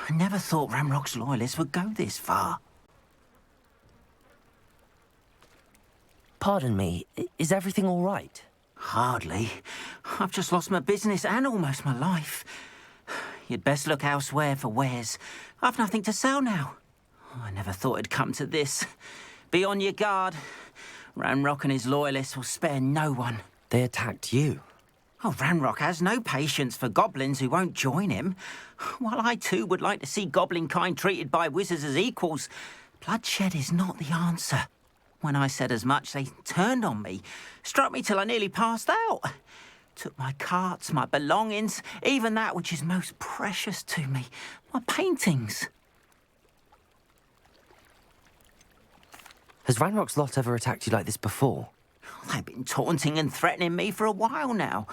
I never thought Ramrock's loyalists would go this far. Pardon me, is everything all right? Hardly. I've just lost my business and almost my life. You'd best look elsewhere for wares. I've nothing to sell now. I never thought it'd come to this. Be on your guard. Ranrock and his loyalists will spare no one. They attacked you. Oh, Ranrock has no patience for goblins who won't join him. While I too would like to see goblin kind treated by wizards as equals, bloodshed is not the answer. When I said as much, they turned on me, struck me till I nearly passed out. Took my carts, my belongings, even that which is most precious to me, my paintings. Has Ranrock's lot ever attacked you like this before? They've been taunting and threatening me for a while now,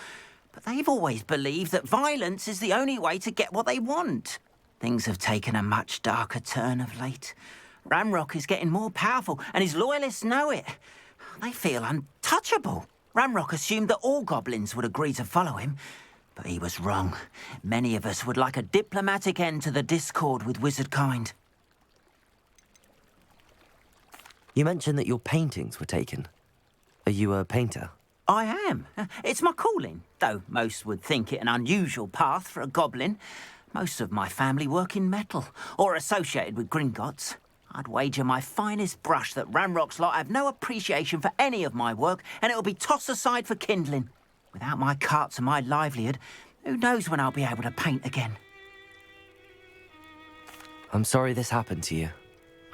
but they've always believed that violence is the only way to get what they want. Things have taken a much darker turn of late. Ranrock is getting more powerful, and his loyalists know it. They feel untouchable. Ranrock assumed that all goblins would agree to follow him, but he was wrong. Many of us would like a diplomatic end to the discord with wizard kind. You mentioned that your paintings were taken. Are you a painter? I am. It's my calling, though most would think it an unusual path for a goblin. Most of my family work in metal, or associated with Gringotts. I'd wager my finest brush that Ranrock's lot have no appreciation for any of my work, and it'll be tossed aside for kindling. Without my carts and my livelihood, who knows when I'll be able to paint again. I'm sorry this happened to you.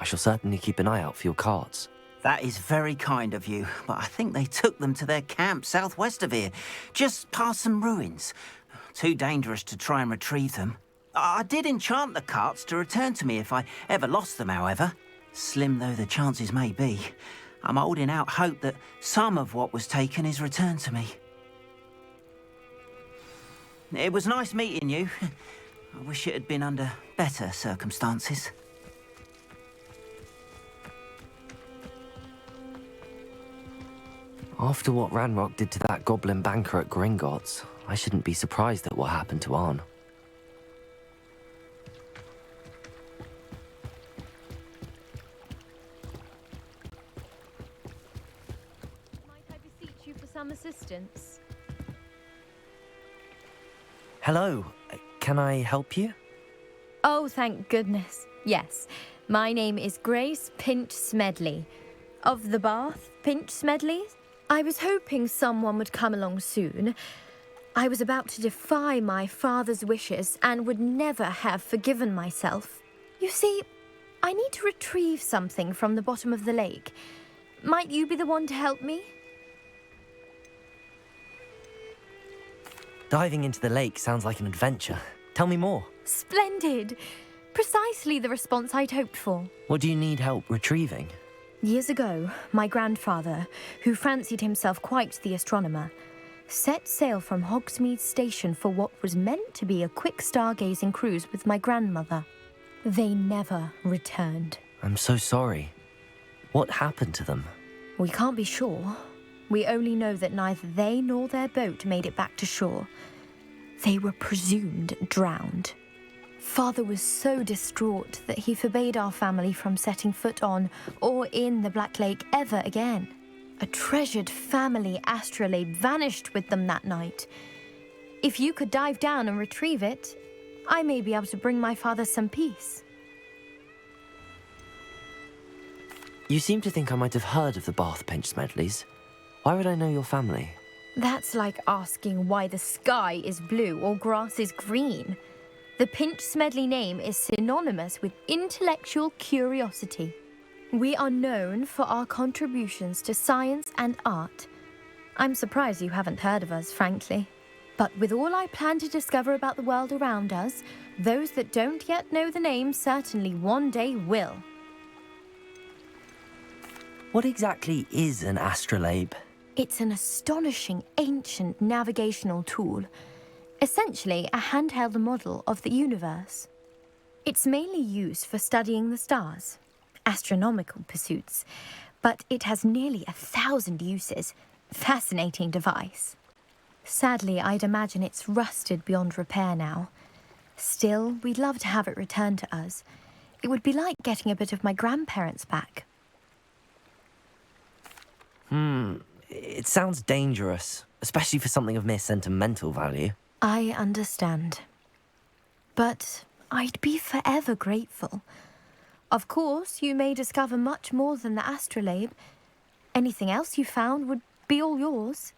I shall certainly keep an eye out for your carts. That is very kind of you, but I think they took them to their camp southwest of here, just past some ruins. Too dangerous to try and retrieve them. I did enchant the carts to return to me if I ever lost them, however. Slim though the chances may be, I'm holding out hope that some of what was taken is returned to me. It was nice meeting you. I wish it had been under better circumstances. After what Ranrock did to that goblin banker at Gringotts, I shouldn't be surprised at what happened to Arn. Might I beseech you for some assistance? Hello, can I help you? Oh, thank goodness. Yes, my name is Grace Pinch Smedley. Of the Bath, Pinch Smedleys? I was hoping someone would come along soon. I was about to defy my father's wishes and would never have forgiven myself. You see, I need to retrieve something from the bottom of the lake. Might you be the one to help me? Diving into the lake sounds like an adventure. Tell me more. Splendid! Precisely the response I'd hoped for. What do you need help retrieving? Years ago, my grandfather, who fancied himself quite the astronomer, set sail from Hogsmeade Station for what was meant to be a quick stargazing cruise with my grandmother. They never returned. I'm so sorry. What happened to them? We can't be sure. We only know that neither they nor their boat made it back to shore. They were presumed drowned. Father was so distraught that he forbade our family from setting foot on or in the Black Lake ever again. A treasured family astrolabe vanished with them that night. If you could dive down and retrieve it, I may be able to bring my father some peace. You seem to think I might have heard of the Bath Pinch Smedleys. Why would I know your family? That's like asking why the sky is blue or grass is green. The Pinch Smedley name is synonymous with intellectual curiosity. We are known for our contributions to science and art. I'm surprised you haven't heard of us, frankly. But with all I plan to discover about the world around us, those that don't yet know the name certainly one day will. What exactly is an astrolabe? It's an astonishing ancient navigational tool. Essentially a handheld model of the universe. It's mainly used for studying the stars, astronomical pursuits, but it has nearly 1,000 uses. Fascinating device. Sadly, I'd imagine it's rusted beyond repair now. Still, we'd love to have it returned to us. It would be like getting a bit of my grandparents back. It sounds dangerous, especially for something of mere sentimental value. I understand. But I'd be forever grateful. Of course, you may discover much more than the astrolabe. Anything else you found would be all yours.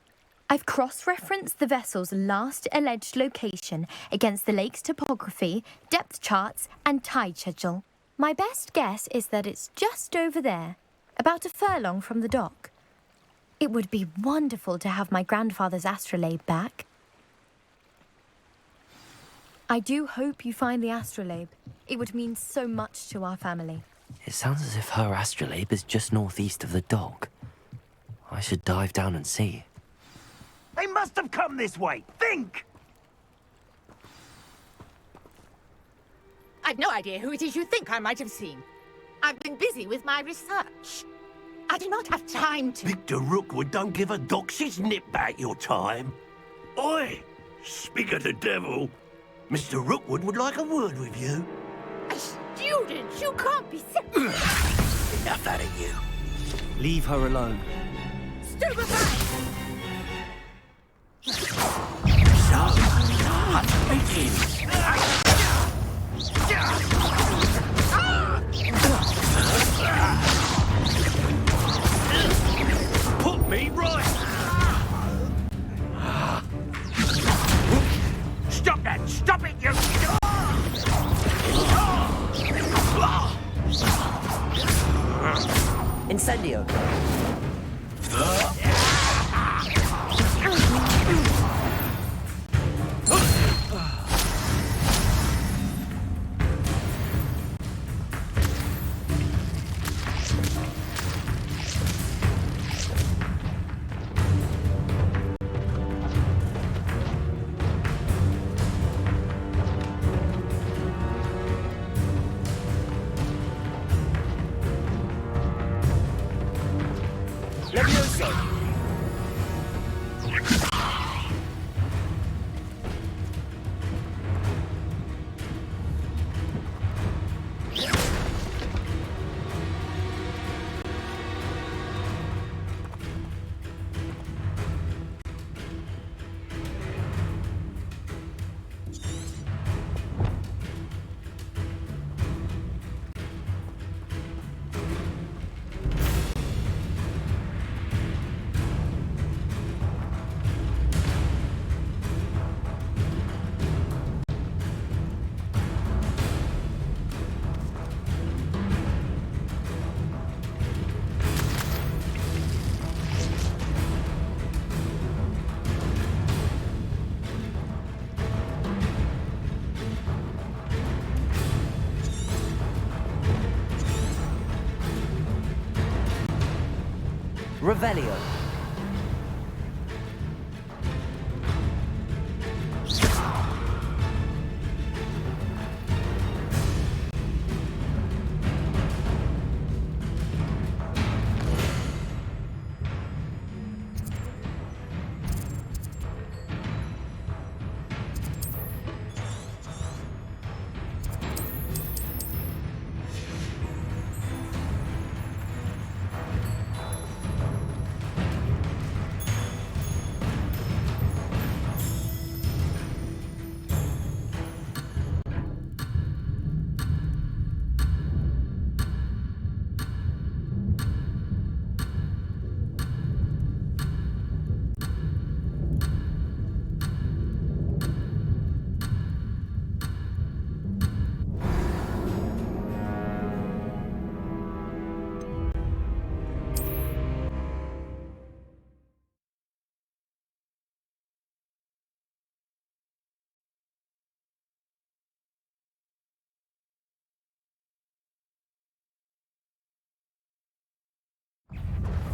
I've cross-referenced the vessel's last alleged location against the lake's topography, depth charts, and tide schedule. My best guess is that it's just over there, about a furlong from the dock. It would be wonderful to have my grandfather's astrolabe back. I do hope you find the astrolabe. It would mean so much to our family. It sounds as if her astrolabe is just northeast of the dock. I should dive down and see. They must have come this way. Think! I've no idea who it is you think I might have seen. I've been busy with my research. I do not have time to... Victor Rookwood don't give a doxy's nip back your time. Oi! Speak of the devil. Mr. Rookwood would like a word with you. A student? You can't be Enough out of you. Leave her alone. stupefied! So, let's begin. Put me right. Stop that! Stop it, you! Incendio! Revelio.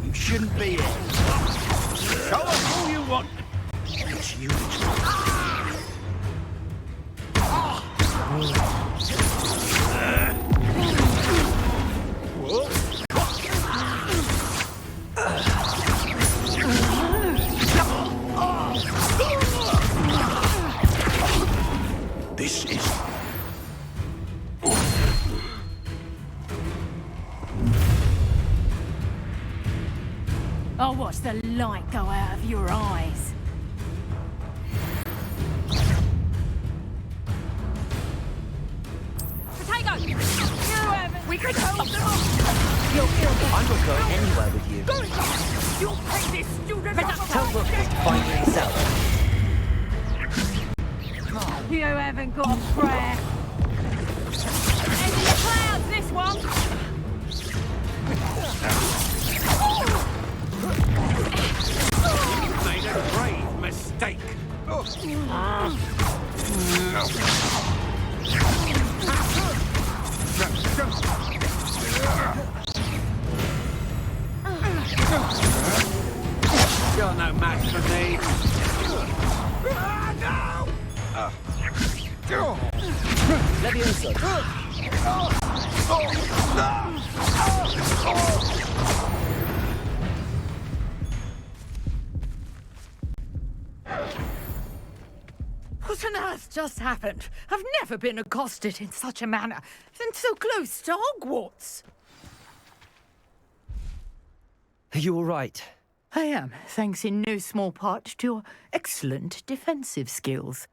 You shouldn't be here. Show us all you want. It's you. This is I'll watch the light go out of your eyes. Potato! You haven't... We could hold them off! I'm not going anywhere with you. You'll pay this student Tell Rookwood to find you himself. You haven't got a prayer. End of the clouds, this one! You made a grave mistake. You're no match for me. Levioso. What on earth just happened? I've never been accosted in such a manner, and so close to Hogwarts. Are you all right? I am, thanks in no small part to your excellent defensive skills.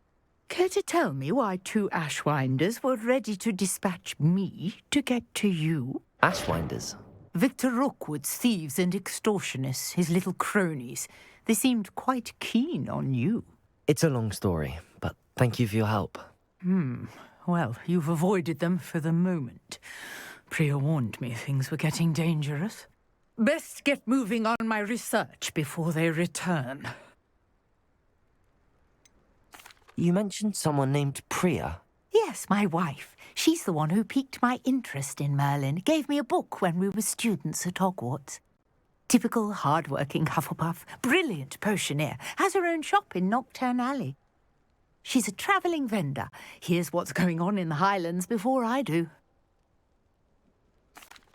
Care to tell me why 2 Ashwinders were ready to dispatch me to get to you? Ashwinders. Victor Rookwood's thieves and extortionists, his little cronies. They seemed quite keen on you. It's a long story, but thank you for your help. Well, you've avoided them for the moment. Priya warned me things were getting dangerous. Best get moving on my research before they return. You mentioned someone named Priya. Yes, my wife. She's the one who piqued my interest in Merlin. Gave me a book when we were students at Hogwarts. Typical hard-working Hufflepuff, brilliant potioneer, has her own shop in Nocturne Alley. She's a travelling vendor. Hears what's going on in the Highlands before I do.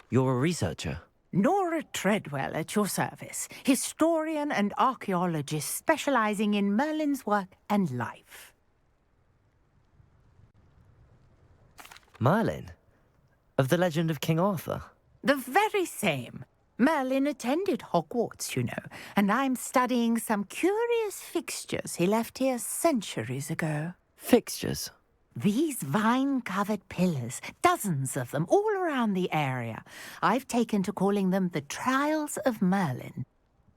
You're a researcher. Nora Treadwell at your service, historian and archaeologist specialising in Merlin's work and life. Merlin? Of the legend of King Arthur? The very same. Merlin attended Hogwarts, you know, and I'm studying some curious fixtures he left here centuries ago. Fixtures? These vine-covered pillars, dozens of them, all around the area. I've taken to calling them the Trials of Merlin.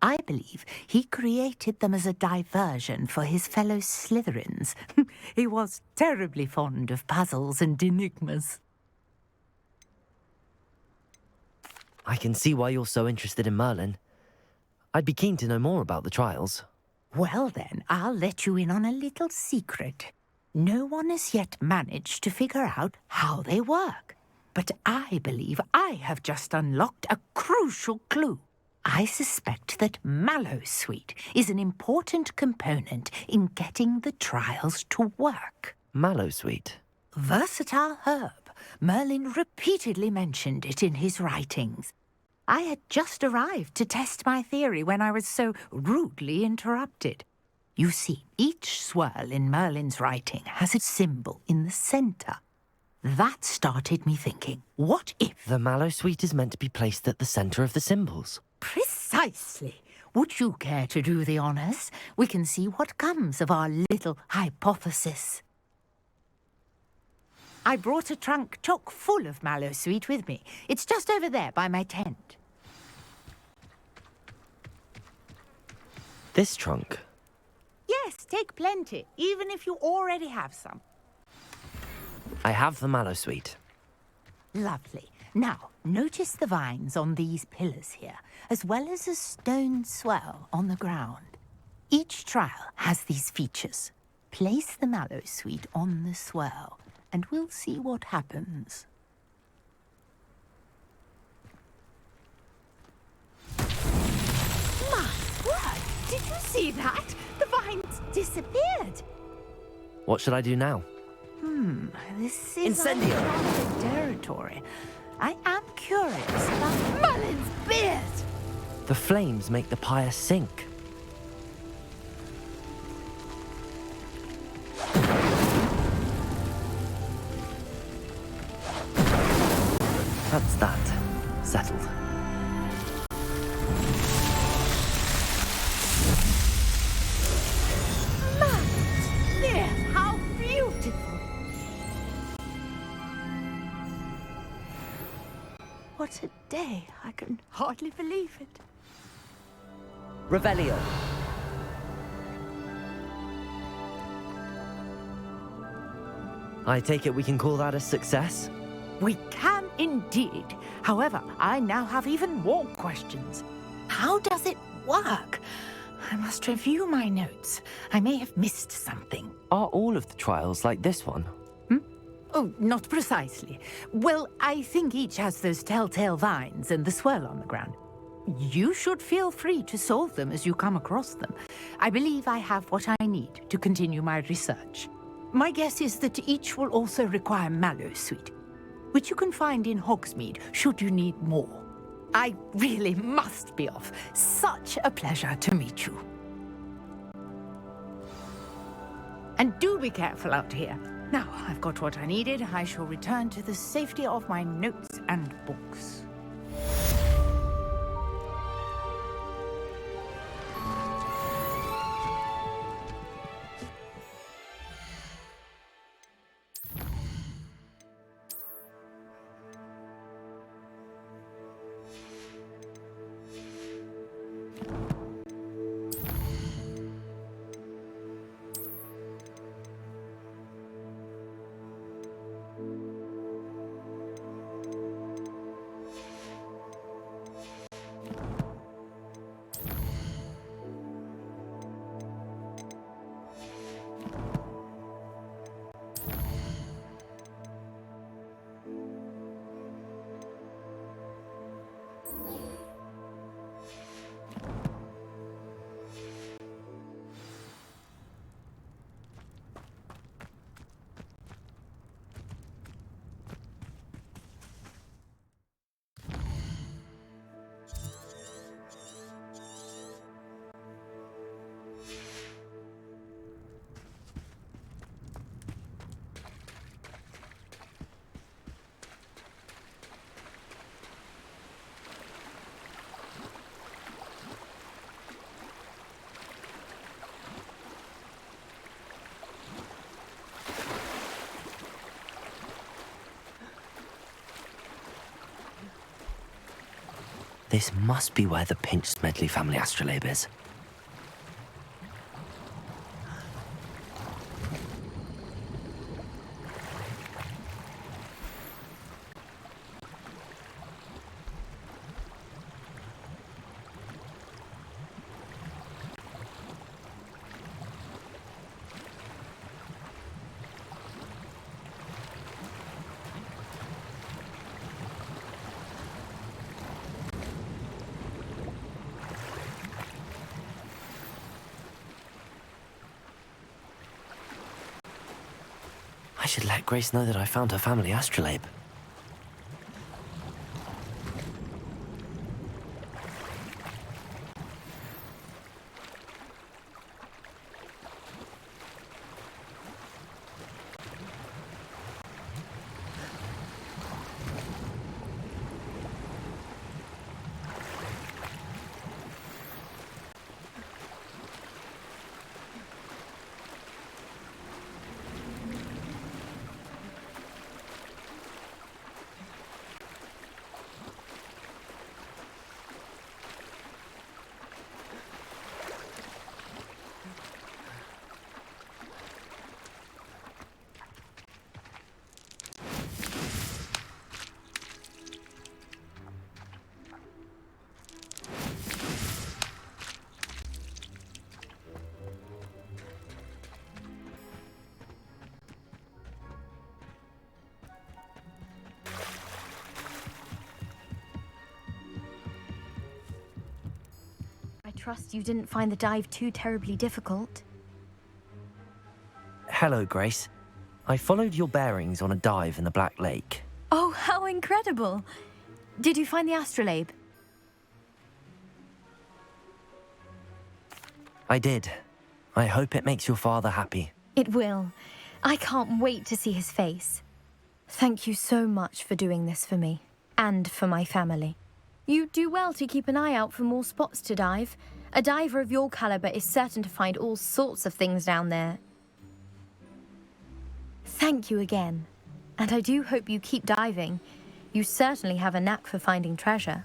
I believe he created them as a diversion for his fellow Slytherins. He was terribly fond of puzzles and enigmas. I can see why you're so interested in Merlin. I'd be keen to know more about the trials. Well then, I'll let you in on a little secret. No one has yet managed to figure out how they work. But I believe I have just unlocked a crucial clue. I suspect that Mallowsweet is an important component in getting the trials to work. Mallowsweet? Versatile herb. Merlin repeatedly mentioned it in his writings. I had just arrived to test my theory when I was so rudely interrupted. You see, each swirl in Merlin's writing has a symbol in the centre. That started me thinking, what if... The Mallowsweet is meant to be placed at the centre of the symbols. Precisely. Would you care to do the honours? We can see what comes of our little hypothesis. I brought a trunk chock full of Mallowsweet with me. It's just over there by my tent. This trunk? Yes, take plenty, even if you already have some. I have the Mallowsweet. Lovely. Now, notice the vines on these pillars here, as well as a stone swirl on the ground. Each trial has these features. Place the Mallowsweet on the swirl, and we'll see what happens. My word! Did you see that? The vines disappeared. What should I do now? This is Incendio! uncharted territory. I am curious about Merlin's beard. The flames make the pyre sink. That's that. Settled. what a day. I can hardly believe it. Revelio. I take it we can call that a success? We can indeed. However, I now have even more questions. How does it work? I must review my notes. I may have missed something. Are all of the trials like this one? Oh, not precisely. Well, I think each has those telltale vines and the swirl on the ground. You should feel free to solve them as you come across them. I believe I have what I need to continue my research. My guess is that each will also require mallow sweet, which you can find in Hogsmeade should you need more. I really must be off. Such a pleasure to meet you. And do be careful out here. Now I've got what I needed. I shall return to the safety of my notes and books. This must be where the Pinch Smedley family astrolabe is. I should let Grace know that I found her family astrolabe. I trust you didn't find the dive too terribly difficult. Hello, Grace. I followed your bearings on a dive in the Black Lake. Oh, how incredible! Did you find the astrolabe? I did. I hope it makes your father happy. It will. I can't wait to see his face. Thank you so much for doing this for me, and for my family. You do well to keep an eye out for more spots to dive. A diver of your caliber is certain to find all sorts of things down there. Thank you again. And I do hope you keep diving. You certainly have a knack for finding treasure.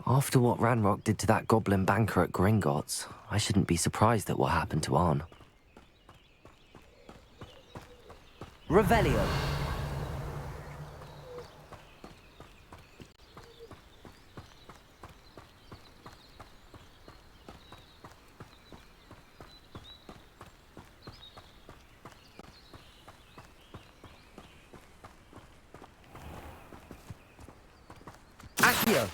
After what Ranrock did to that goblin banker at Gringotts, I shouldn't be surprised at what happened to Arn. Revelio. Accio.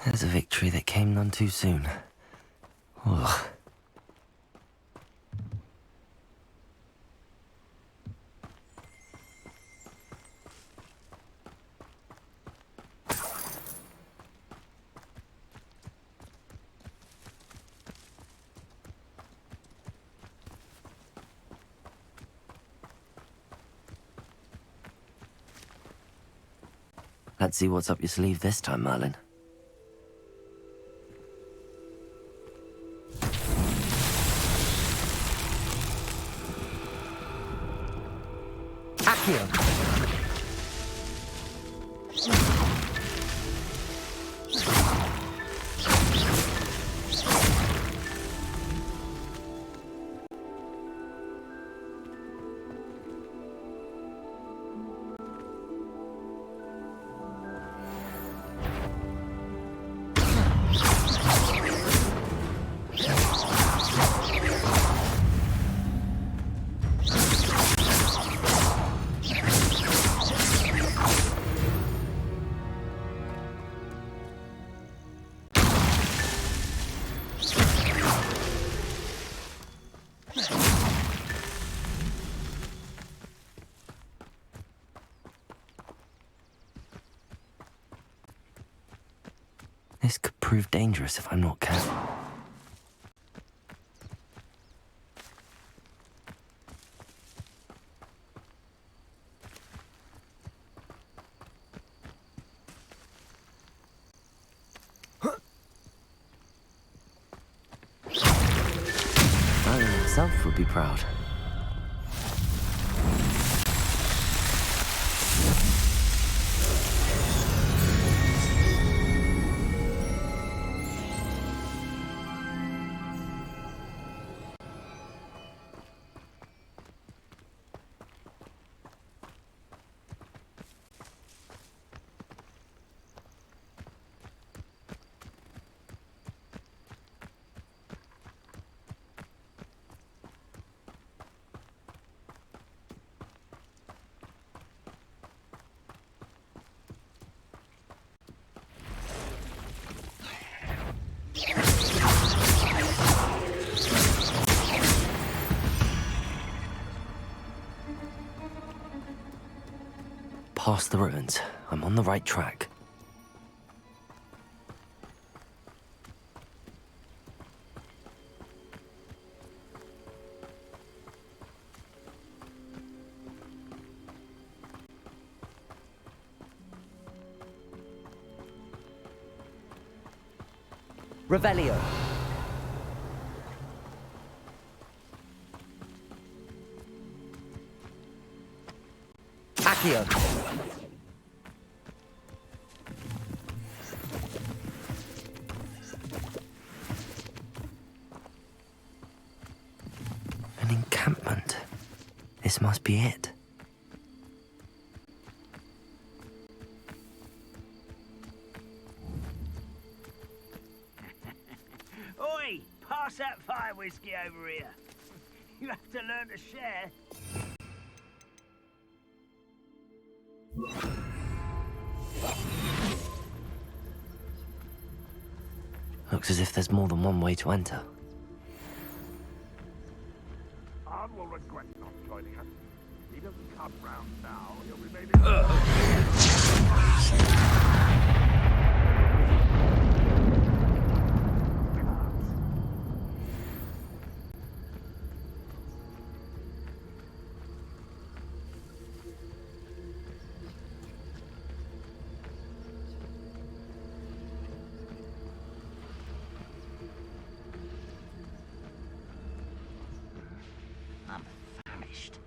There's a victory that came none too soon. Ugh. Let's see what's up your sleeve this time, Merlin. Accio. This could prove dangerous if I'm not careful. Merlin himself would be proud. Past the ruins. I'm on the right track. Revelio. Accio. An encampment. This must be it. Oi! Pass that fire whiskey over here. You have to learn to share. Looks as if there's more than one way to enter. Arn will regret not joining us. He doesn't come round now. He'll remain in... I'm famished.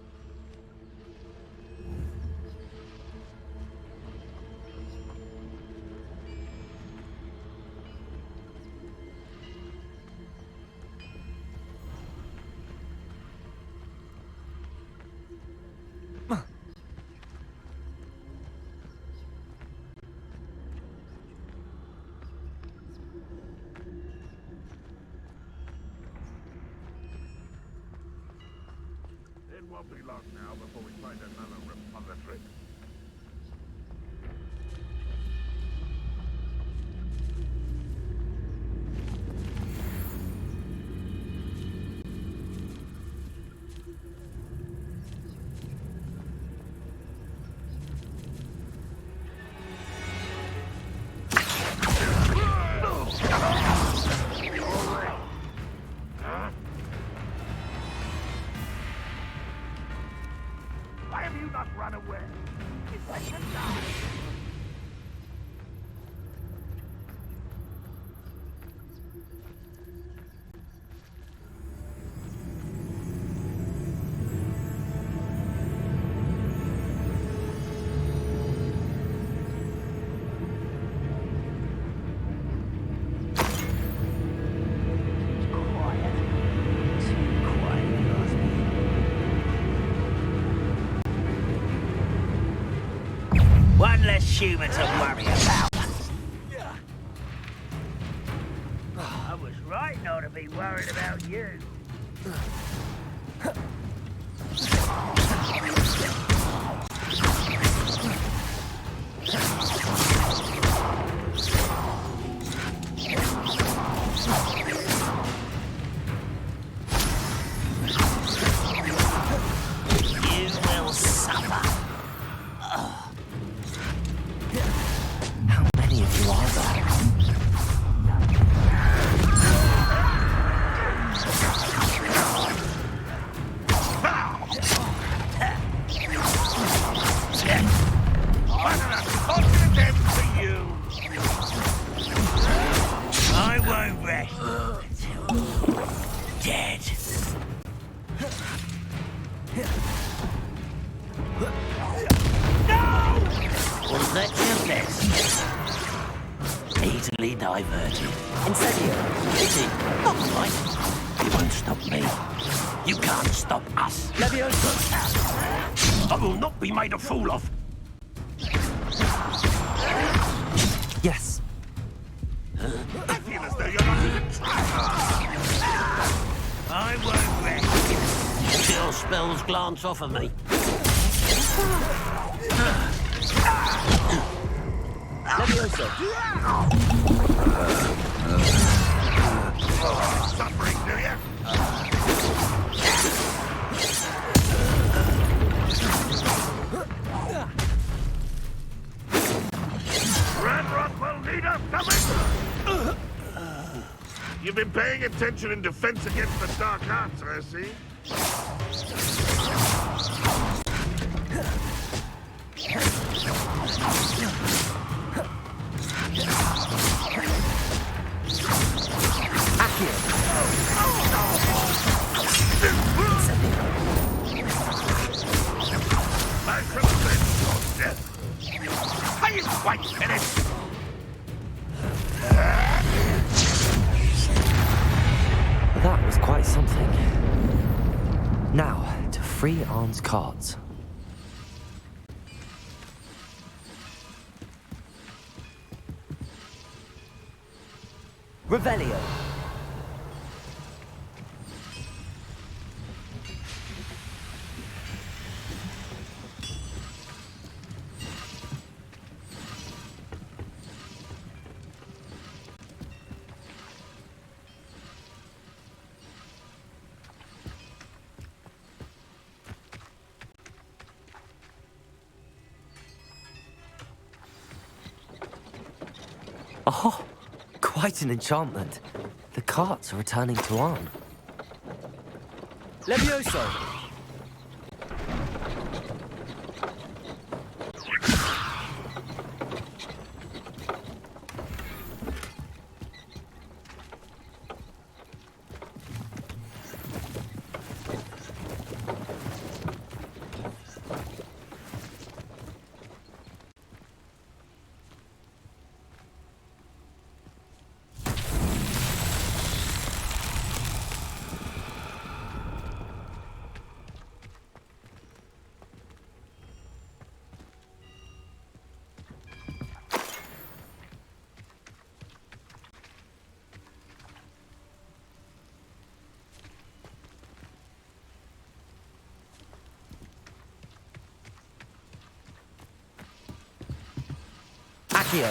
It won't be long now before we find another repository. Why have you not run away? human to worry about. I was right not to be worried about you. You will suffer. How many of you are there? What an unfortunate end for you! I won't rest until you're dead. Was that your best? Easily diverted. Incendio! Easy. Not quite. You won't stop me. You can't stop us. Levioso! I will not be made a fool of. Yes. I feel as though you're not even trying. I won't rest. Your spells glance off of me. Levioso! Suffering, do you? Ranrock will need us coming! You've been paying attention in defense against the dark arts, I see. I shall avenge your death. Are you quite finished? That was quite something. Now, to free Arn's cards. Revelio. Oh, quite an enchantment. The carts are returning to Arn. Levioso! Accio.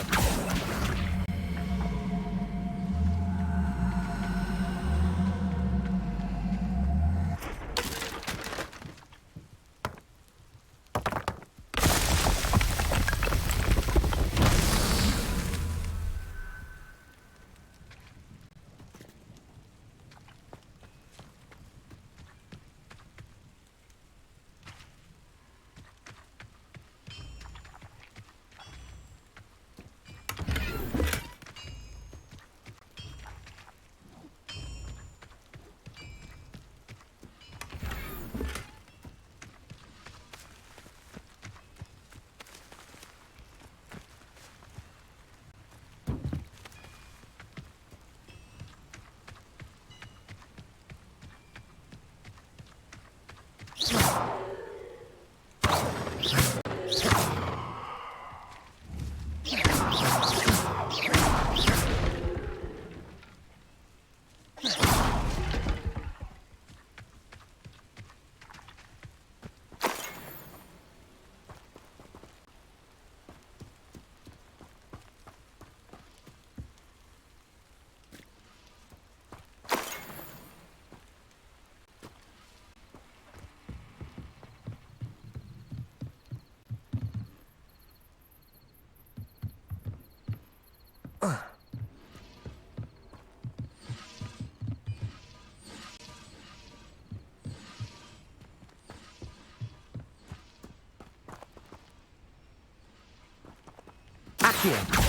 Accio.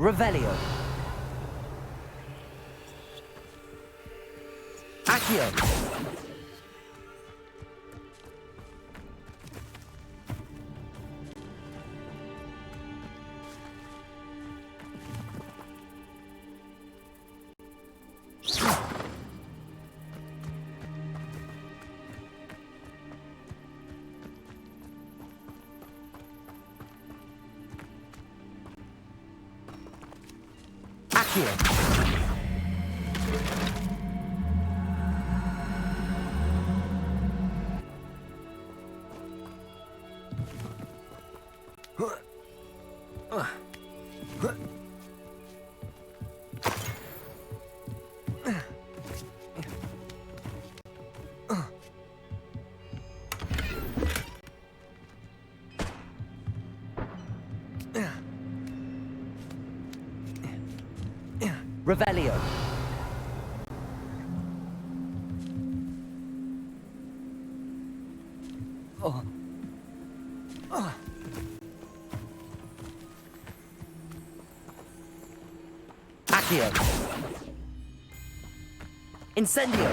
Revelio. Accio. Accio. Revelio. Accio. Incendio.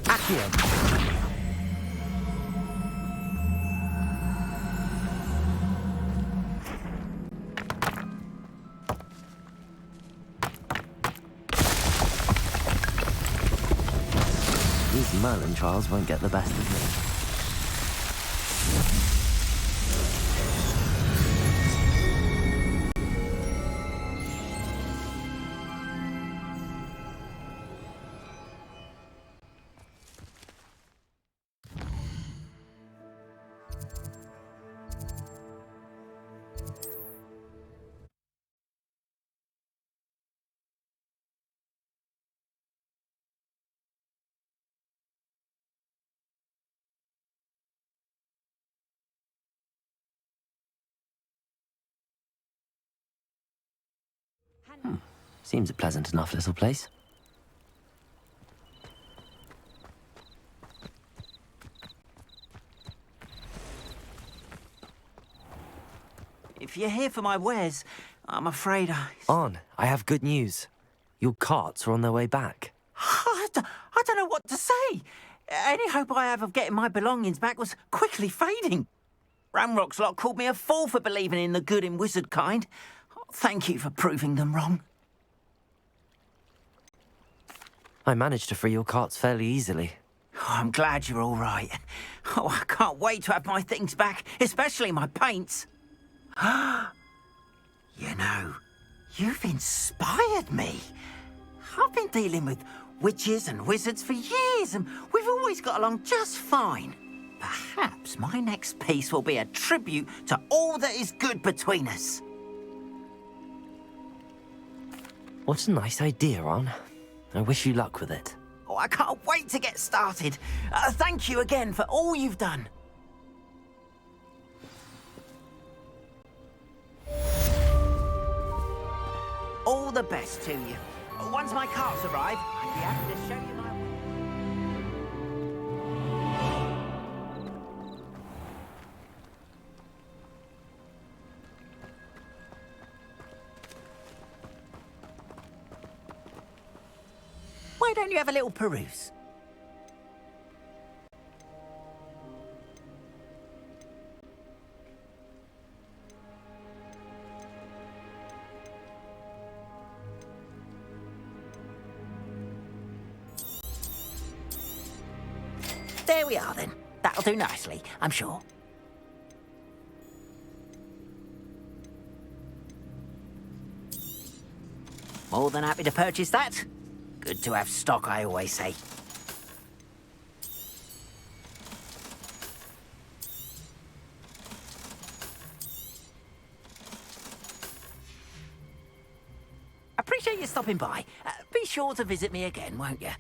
Accio. These Merlin trials won't get the best of me. Seems a pleasant enough little place. If you're here for my wares, I'm afraid On, I have good news. Your carts are on their way back. I don't know what to say. Any hope I have of getting my belongings back was quickly fading. Ramrock's lot called me a fool for believing in the good in wizard kind. Thank you for proving them wrong. I managed to free your carts fairly easily. Oh, I'm glad you're all right. Oh, I can't wait to have my things back, especially my paints. You know, you've inspired me. I've been dealing with witches and wizards for years, and we've always got along just fine. Perhaps my next piece will be a tribute to all that is good between us. What a nice idea, On. I wish you luck with it. Oh, I can't wait to get started. Thank you again for all you've done. All the best to you. Once my carts arrive, I'd be happy to show you my way. Why don't you have a little peruse? There we are then. That'll do nicely, I'm sure. More than happy to purchase that. Good to have stock, I always say. Appreciate you stopping by. Be sure to visit me again, won't you?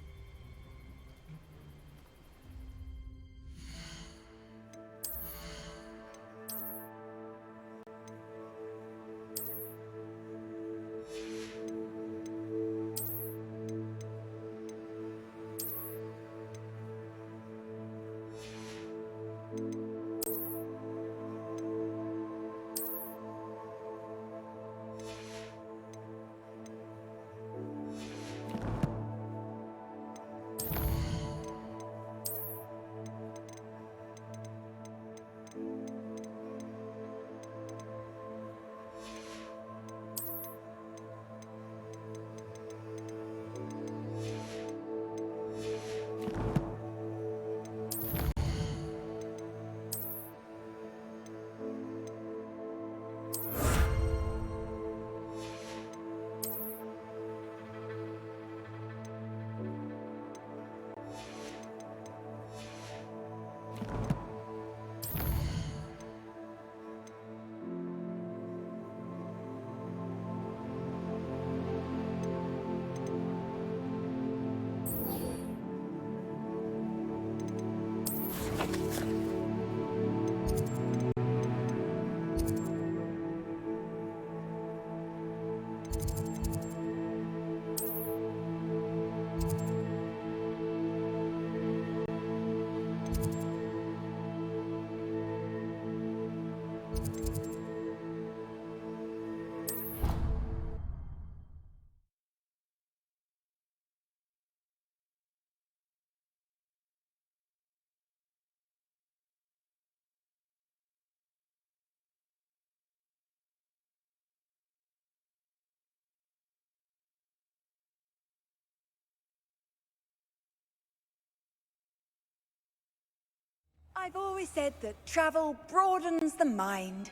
I've always said that travel broadens the mind.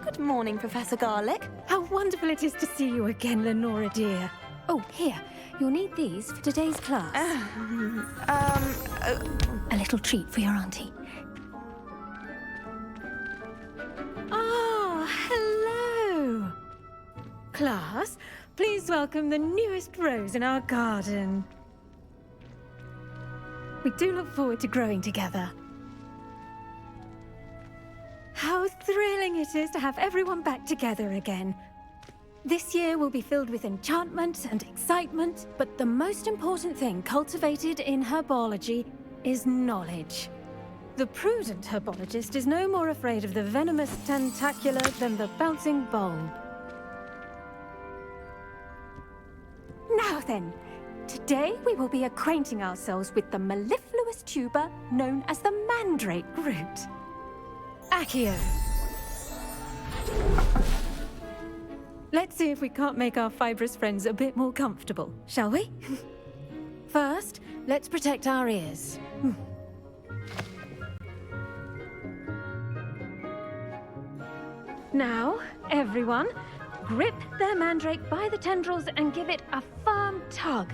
Good morning, Professor Garlick. How wonderful it is to see you again, Lenora dear. Oh, here. You'll need these for today's class. A little treat for your auntie. Ah, hello. Class, please welcome the newest rose in our garden. We do look forward to growing together. How thrilling it is to have everyone back together again. This year will be filled with enchantment and excitement, but the most important thing cultivated in herbology is knowledge. The prudent herbologist is no more afraid of the venomous tentacula than the bouncing bulb. Now then, today we will be acquainting ourselves with the mellifluous tuber known as the mandrake root. Accio. Let's see if we can't make our fibrous friends a bit more comfortable, shall we? First, let's protect our ears. Now, everyone, grip their mandrake by the tendrils and give it a firm tug.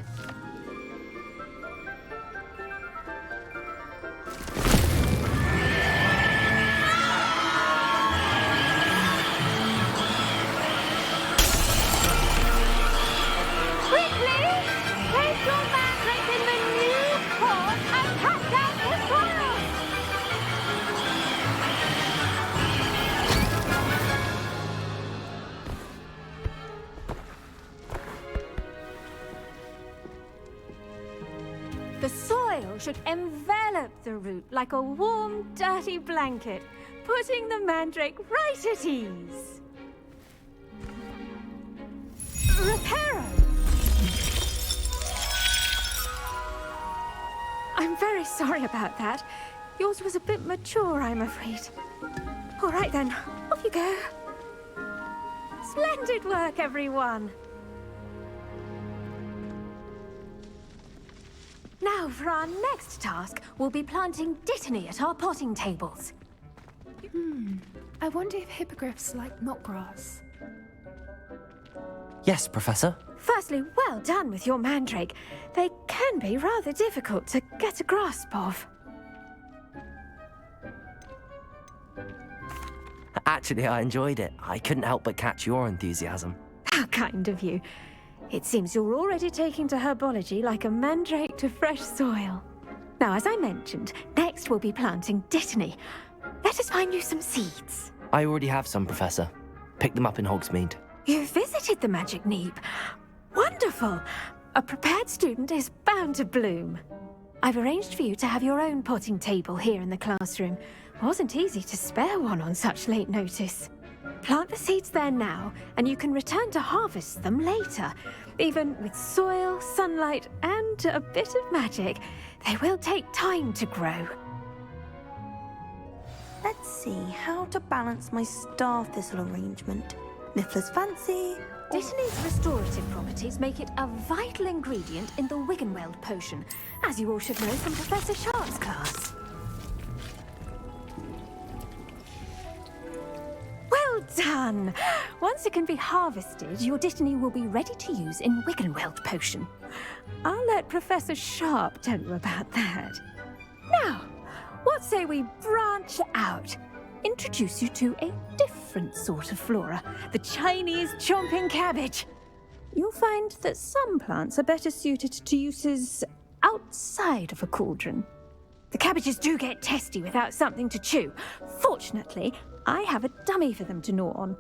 The soil should envelop the root like a warm, dirty blanket, putting the mandrake right at ease. Reparo! I'm very sorry about that. Yours was a bit mature, I'm afraid. All right then, off you go. Splendid work, everyone! Now, for our next task, we'll be planting dittany at our potting tables. I wonder if hippogriffs like knot grass. Yes, Professor. Firstly, well done with your mandrake. They can be rather difficult to get a grasp of. Actually, I enjoyed it. I couldn't help but catch your enthusiasm. How kind of you. It seems you're already taking to herbology like a mandrake to fresh soil. Now, as I mentioned, next we'll be planting dittany. Let us find you some seeds. I already have some, Professor. Picked them up in Hogsmeade. You visited the Magic Neep. Wonderful! A prepared student is bound to bloom. I've arranged for you to have your own potting table here in the classroom. Wasn't easy to spare one on such late notice. Plant the seeds there now, and you can return to harvest them later. Even with soil, sunlight, and a bit of magic, they will take time to grow. Let's see how to balance my star thistle arrangement. Niffler's fancy. Dittany's restorative properties make it a vital ingredient in the Wiggenweld potion, as you all should know from Professor Sharp's class. Well done! Once it can be harvested, your dittany will be ready to use in Wiggenweld potion. I'll let Professor Sharp tell you about that. Now, what say we branch out? Introduce you to a different sort of flora, the Chinese chomping cabbage. You'll find that some plants are better suited to uses outside of a cauldron. The cabbages do get testy without something to chew. Fortunately, I have a dummy for them to gnaw on.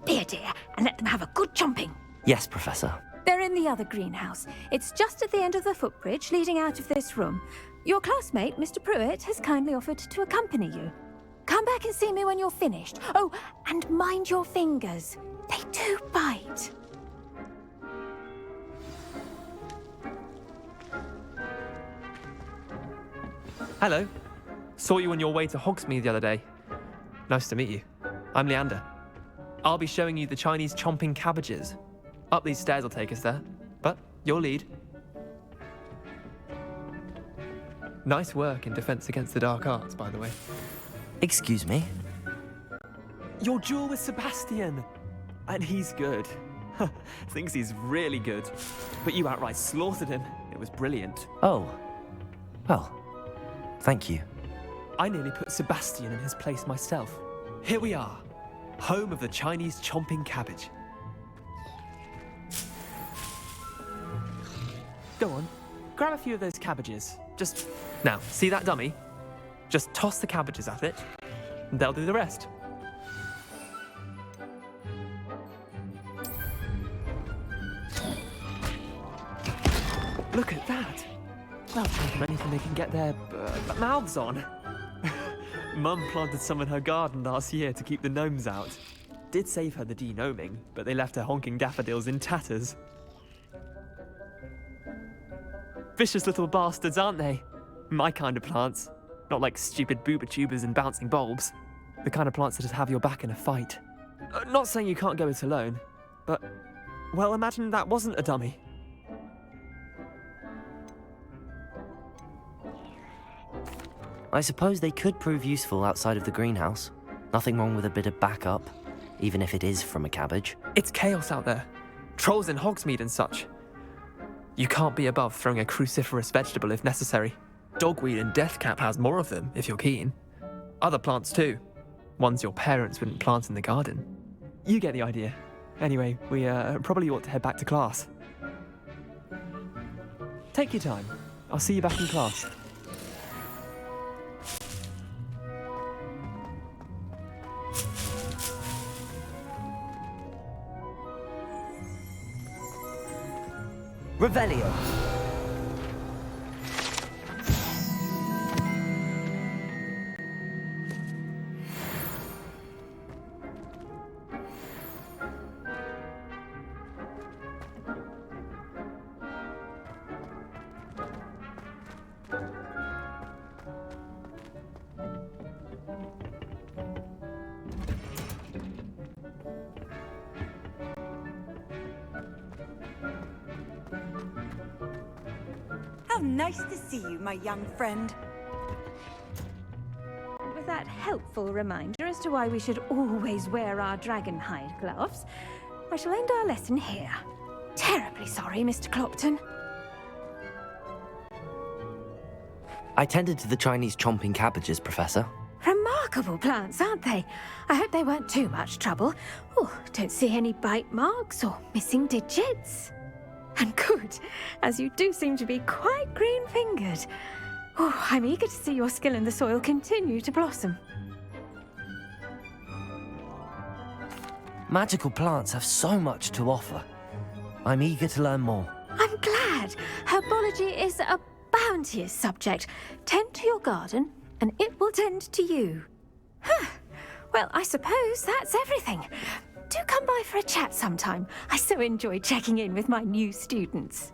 Be a dear and let them have a good chomping. Yes, Professor. They're in the other greenhouse. It's just at the end of the footbridge leading out of this room. Your classmate, Mr. Pruitt, has kindly offered to accompany you. Come back and see me when you're finished. Oh, and mind your fingers. They do bite. Hello. Saw you on your way to Hogsmeade the other day. Nice to meet you. I'm Leander. I'll be showing you the Chinese chomping cabbages. Up these stairs will take us there, but you'll lead. Nice work in Defense Against the Dark Arts, by the way. Excuse me? Your duel with Sebastian! And he's good. Thinks he's really good. But you outright slaughtered him. It was brilliant. Oh. Well, thank you. I nearly put Sebastian in his place myself. Here we are, home of the Chinese chomping cabbage. Go on, grab a few of those cabbages. Just, now, see that dummy? Just toss the cabbages at it, and they'll do the rest. Look at that. They'll chomp on anything they can get their mouths on. Mum planted some in her garden last year to keep the gnomes out. Did save her the de-gnoming, but they left her honking daffodils in tatters. Vicious little bastards, aren't they? My kind of plants. Not like stupid booba-tubers and bouncing bulbs. The kind of plants that just have your back in a fight. Not saying you can't go it alone, but, well, imagine that wasn't a dummy. I suppose they could prove useful outside of the greenhouse. Nothing wrong with a bit of backup, even if it is from a cabbage. It's chaos out there. Trolls in Hogsmeade and such. You can't be above throwing a cruciferous vegetable if necessary. Dogweed and deathcap has more of them, if you're keen. Other plants too. Ones your parents wouldn't plant in the garden. You get the idea. Anyway, we probably ought to head back to class. Take your time. I'll see you back in class. Revelio. Nice to see you, my young friend. With that helpful reminder as to why we should always wear our dragon hide gloves, I shall end our lesson here. Terribly sorry, Mr. Clopton. I tended to the Chinese chomping cabbages, Professor. Remarkable plants, aren't they? I hope they weren't too much trouble. Oh, don't see any bite marks or missing digits. And good, as you do seem to be quite green-fingered. Oh, I'm eager to see your skill in the soil continue to blossom. Magical plants have so much to offer. I'm eager to learn more. I'm glad. Herbology is a bounteous subject. Tend to your garden, and it will tend to you. Huh. Well, I suppose that's everything. Do come by for a chat sometime. I so enjoy checking in with my new students.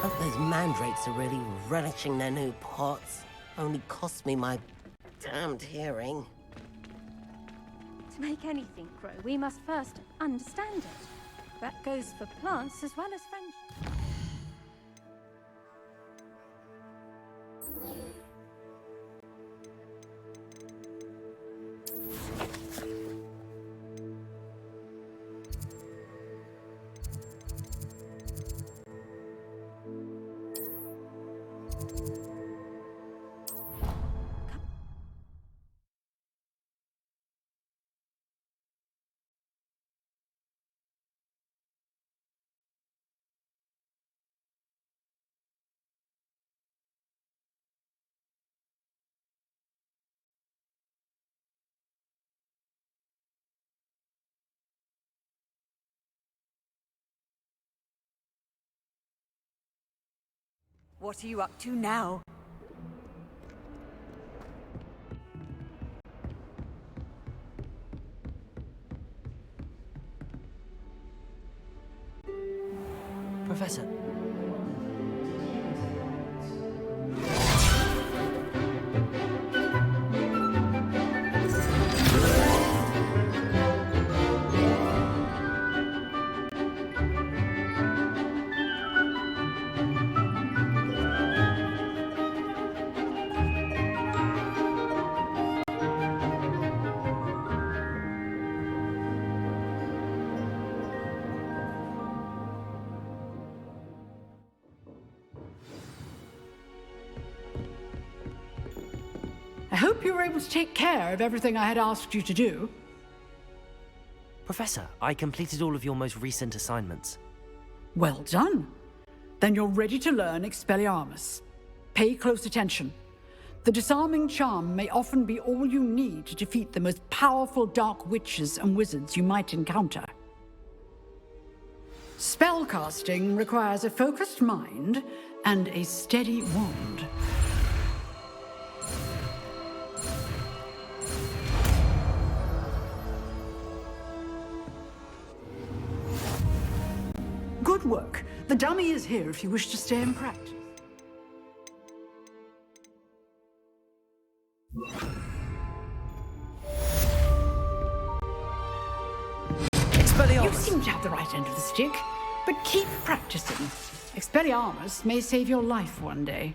Hope those mandrakes are really relishing their new pots. Only cost me my damned hearing. To make anything grow, we must first understand it. That goes for plants as well as friendship. What are you up to now? Professor. I hope you were able to take care of everything I had asked you to do. Professor, I completed all of your most recent assignments. Well done. Then you're ready to learn Expelliarmus. Pay close attention. The disarming charm may often be all you need to defeat the most powerful dark witches and wizards you might encounter. Spellcasting requires a focused mind and a steady wand. Good work. The dummy is here if you wish to stay and practice. You seem to have the right end of the stick, but keep practicing. Expelliarmus may save your life one day.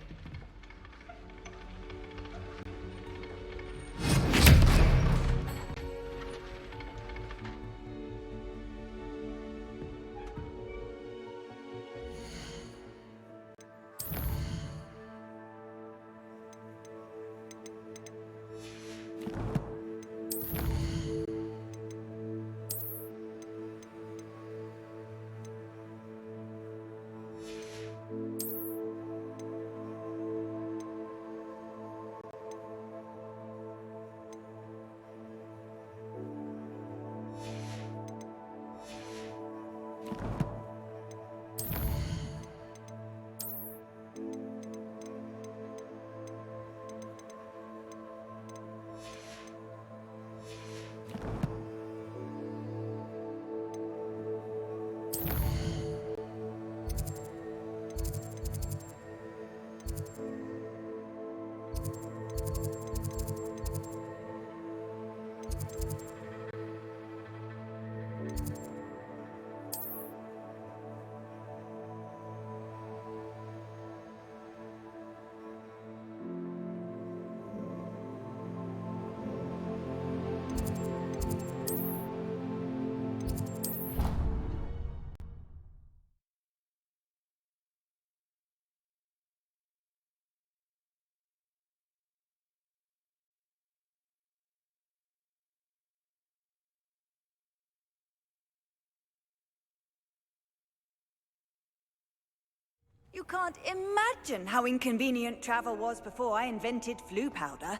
You can't imagine how inconvenient travel was before I invented flu powder.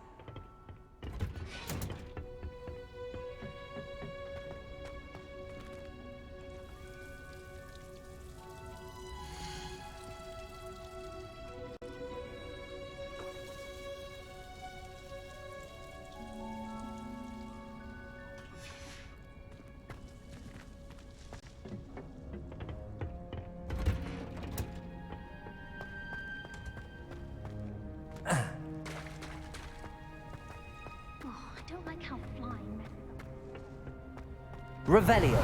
Revelio.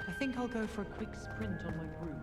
I think I'll go for a quick sprint on my broom.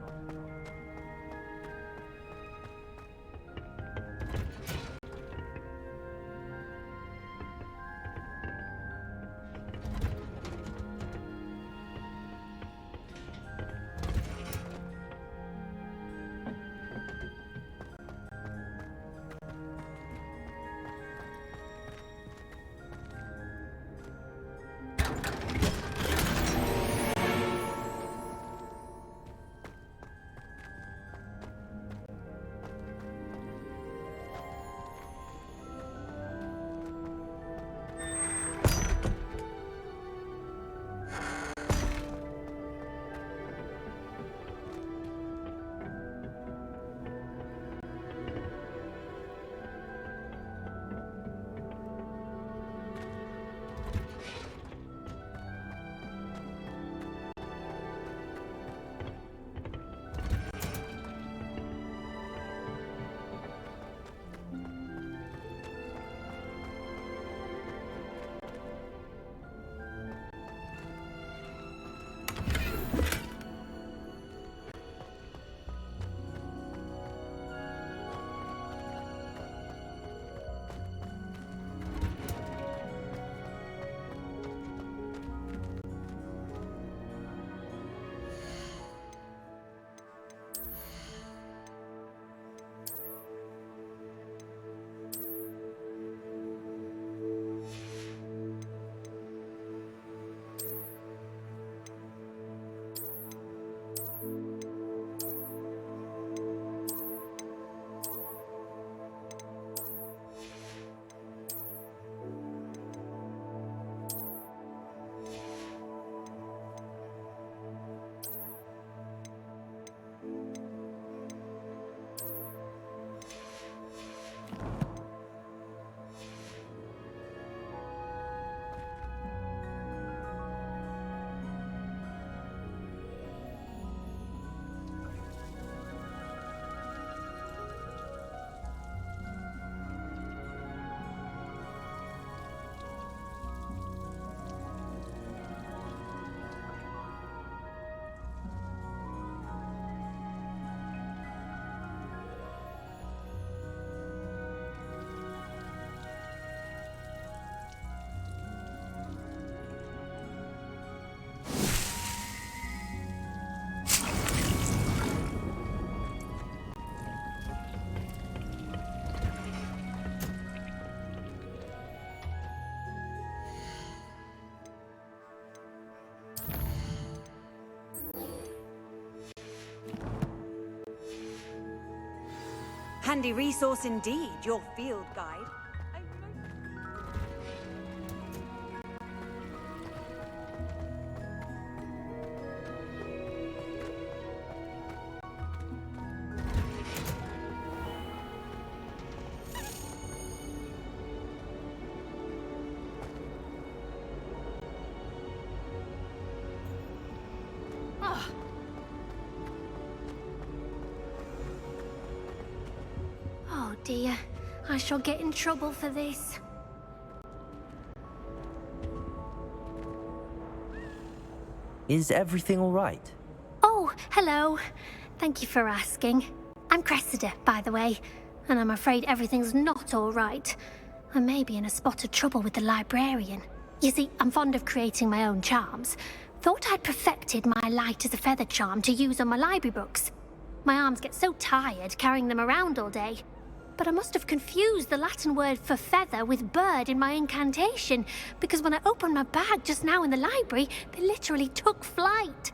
Handy resource indeed, your field guide. Oh dear, I shall get in trouble for this. Is everything all right? Oh, hello. Thank you for asking. I'm Cressida, by the way, and I'm afraid everything's not all right. I may be in a spot of trouble with the librarian. You see, I'm fond of creating my own charms. Thought I'd perfected my light as a feather charm to use on my library books. My arms get so tired carrying them around all day. but I must have confused the Latin word for feather with bird in my incantation, because when I opened my bag just now in the library, they literally took flight.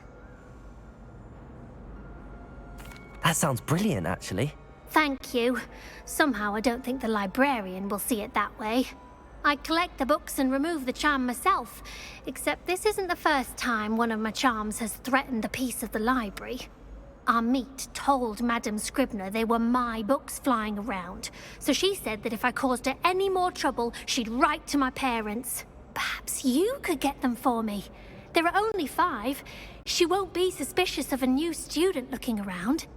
That sounds brilliant, actually. Thank you. Somehow I don't think the librarian will see it that way. I collect the books and remove the charm myself, except this isn't the first time one of my charms has threatened the peace of the library. Our meet told Madame Scribner they were my books flying around, so she said that if I caused her any more trouble, she'd write to my parents. Perhaps you could get them for me. There are only 5. She won't be suspicious of a new student looking around.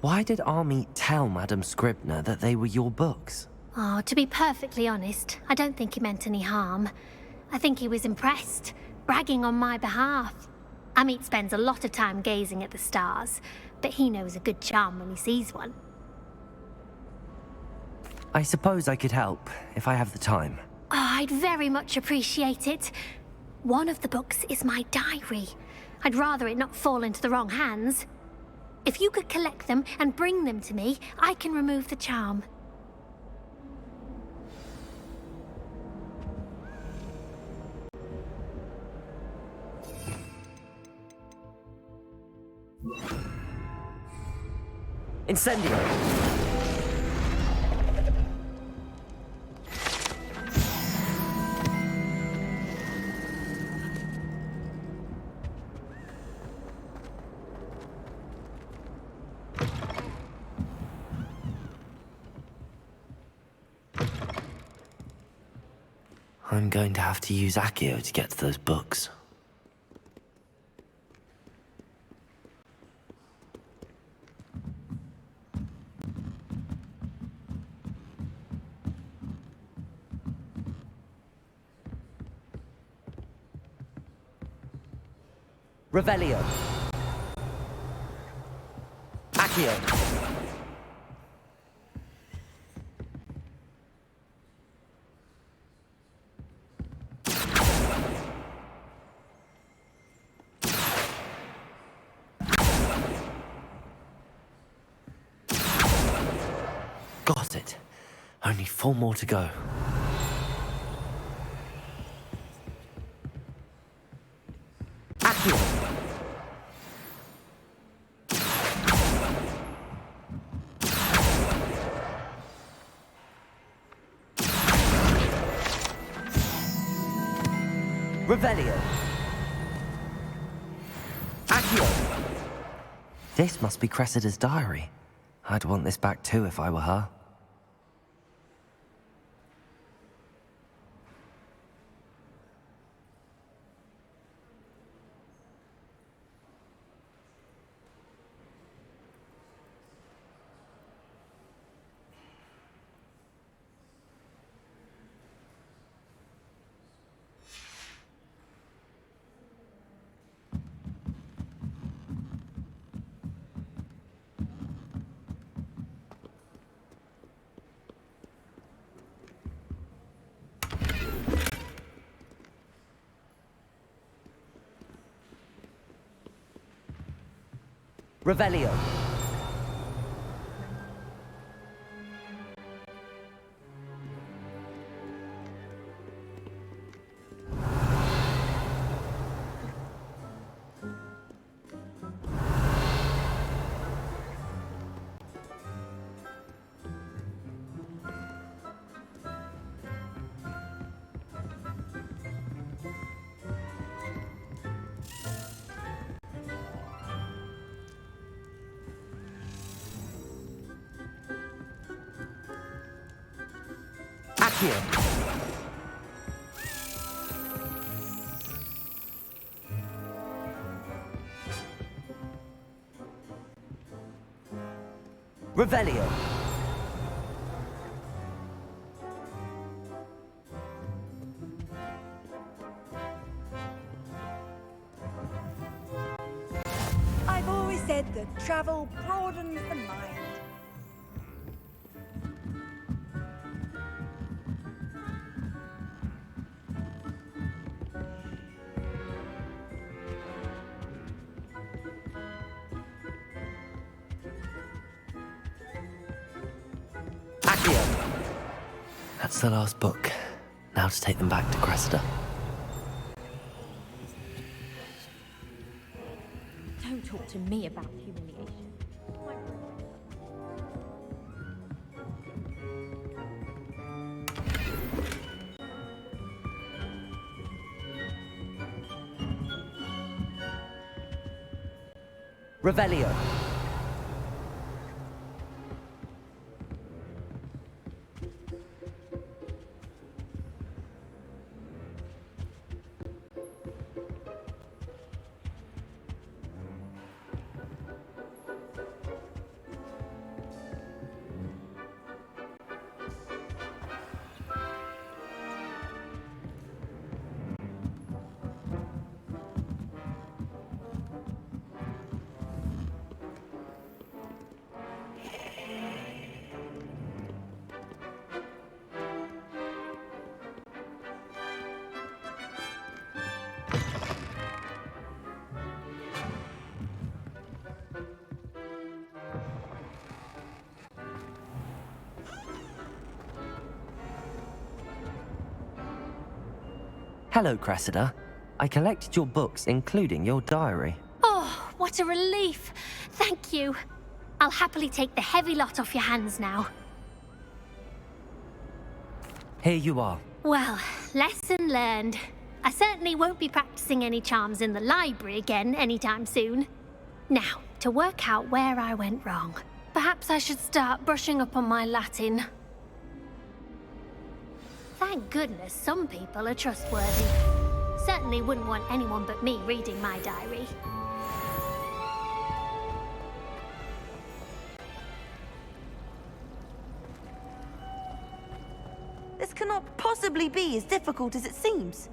Why did Army tell Madame Scribner that they were your books? Oh, to be perfectly honest, I don't think he meant any harm. I think he was impressed, bragging on my behalf. Amit spends a lot of time gazing at the stars, but he knows a good charm when he sees one. I suppose I could help, if I have the time. Oh, I'd very much appreciate it. One of the books is my diary. I'd rather it not fall into the wrong hands. If you could collect them and bring them to me, I can remove the charm. Incendio! I'm going to have to use Accio to get to those books. Revelio. Accio. Got it. Only 4 more to go. Accio. Revelio. Accio. This must be Cressida's diary. I'd want this back too if I were her. Revelio. Accio. Revelio. I've always said that travel broadens the mind. That's the last book. Now to take them back to Cressida. Don't talk to me about humiliation. Revelio. Hello, Cressida. I collected your books, including your diary. Oh, what a relief. Thank you. I'll happily take the heavy lot off your hands now. Here you are. Well, lesson learned. I certainly won't be practicing any charms in the library again anytime soon. Now, to work out where I went wrong. Perhaps I should start brushing up on my Latin. Thank goodness some people are trustworthy. Certainly wouldn't want anyone but me reading my diary. This cannot possibly be as difficult as it seems.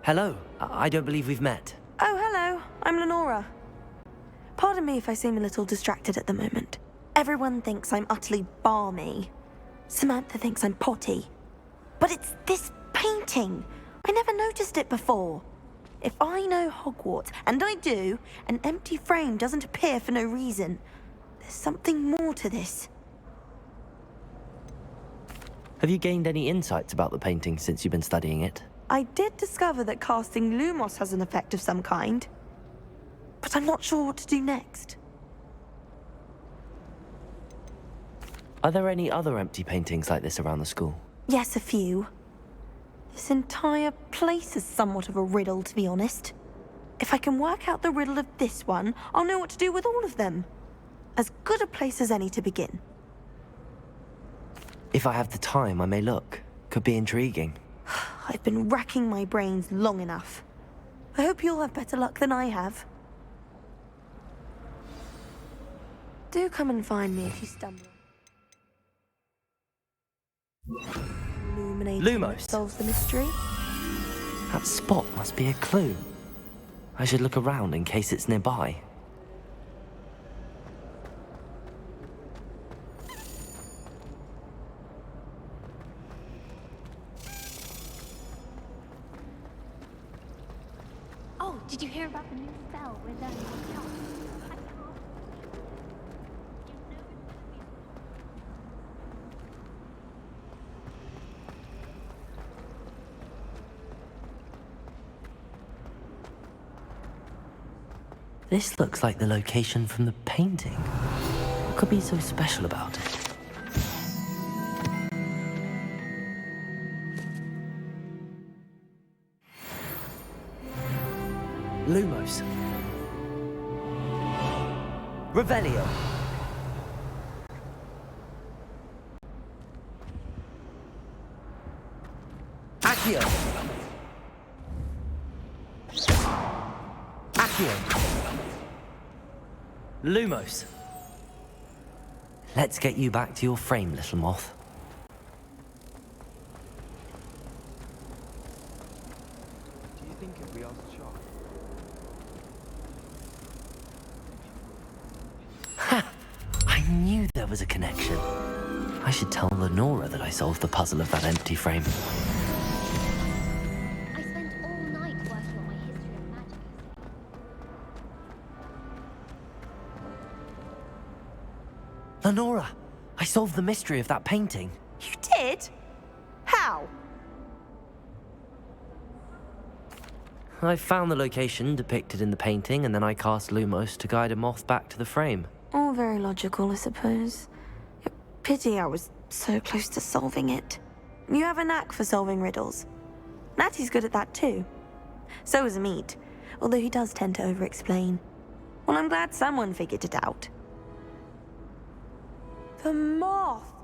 Hello. I don't believe we've met. Oh, hello. I'm Lenora. Pardon me if I seem a little distracted at the moment. Everyone thinks I'm utterly balmy. Samantha thinks I'm potty. But it's this painting. I never noticed it before. If I know Hogwarts, and I do, an empty frame doesn't appear for no reason. There's something more to this. Have you gained any insights about the painting since you've been studying it? I did discover that casting Lumos has an effect of some kind. But I'm not sure what to do next. Are there any other empty paintings like this around the school? Yes, a few. This entire place is somewhat of a riddle, to be honest. If I can work out the riddle of this one, I'll know what to do with all of them. As good a place as any to begin. If I have the time, I may look. Could be intriguing. I've been racking my brains long enough. I hope you'll have better luck than I have. Do come and find me if you stumble. Lumos solves the mystery. That spot must be a clue. I should look around in case it's nearby. Oh, did you hear about the new spell with This looks like the location from the painting. What could be so special about it? Lumos. Revelio. Accio. Accio. Lumos. Let's get you back to your frame, little moth. Do you think if we asked Shark? Ha! I knew there was a connection. I should tell Lenora that I solved the puzzle of that empty frame. I spent all night working on my history of magic. Lenora, I solved the mystery of that painting. You did? How? I found the location depicted in the painting, and then I cast Lumos to guide a moth back to the frame. All very logical, I suppose. Pity I was so close to solving it. You have a knack for solving riddles. Natty's good at that too. So is Amit, although he does tend to over-explain. Well, I'm glad someone figured it out. The moth!